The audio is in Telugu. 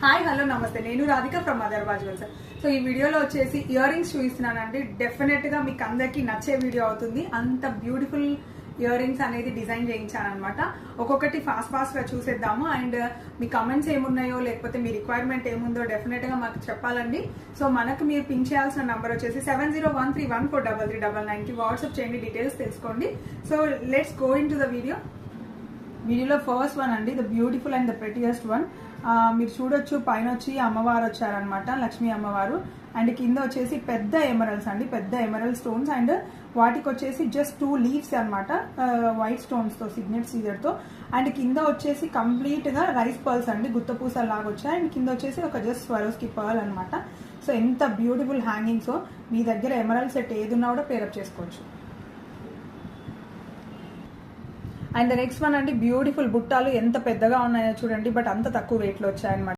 హాయ్ హలో నమస్తే, నేను రాధిక ఫ్రమ్ మదర్ బాజ్వెల్స్. సో ఈ వీడియోలో వచ్చేసి ఇయర్ రింగ్స్ చూపిస్తున్నానండి. డెఫినెట్ గా మీకు అందరికి నచ్చే వీడియో అవుతుంది. అంత బ్యూటిఫుల్ ఇయర్ రింగ్స్ అనేది డిజైన్ చేయించాను అనమాట. ఒక్కొక్కటి ఫాస్ట్ గా చూసేద్దాము. అండ్ మీ కమెంట్స్ ఏమున్నాయో లేకపోతే మీ రిక్వైర్మెంట్ ఏముందో డెఫినెట్ గా మాకు చెప్పాలండి. సో మనకు మీరు పిన్ చేయాల్సిన నంబర్ వచ్చేసి 7013143399 కి వాట్సాప్ చేయండి, డీటెయిల్స్ తెలుసుకోండి. So let's go into the వీడియోలో ఫస్ట్ వన్ అండి, the beautiful and the prettiest one. మీరు చూడొచ్చు, పైన వచ్చి అమ్మవారు వచ్చారనమాట, లక్ష్మీ అమ్మవారు. అండ్ కింద వచ్చేసి పెద్ద ఎమరల్స్ అండి, పెద్ద ఎమరల్ స్టోన్స్. అండ్ వాటికి వచ్చేసి జస్ట్ 2 లీవ్స్ అనమాట, వైట్ స్టోన్స్ తో, సిగ్నెట్ సీజర్ తో. అండ్ కింద వచ్చేసి కంప్లీట్ గా రైస్ పర్ల్స్ అండి, గుత్తపూస లాగా వచ్చాయి. అండ్ కింద వచ్చేసి ఒక జస్ట్ స్వరోస్కి పర్ల్ అనమాట. సో ఎంత బ్యూటిఫుల్ హ్యాంగింగ్స్. మీ దగ్గర ఎమరల్ సెట్ ఏది ఉన్నా కూడా పేరప్ చేసుకోవచ్చు. అండ్ నెక్స్ట్ వన్ అండి, బ్యూటిఫుల్ బుట్టాలు ఎంత పెద్దగా ఉన్నాయో చూడండి, బట్ అంత తక్కువ వెయిట్ లో వచ్చాయన్నమాట.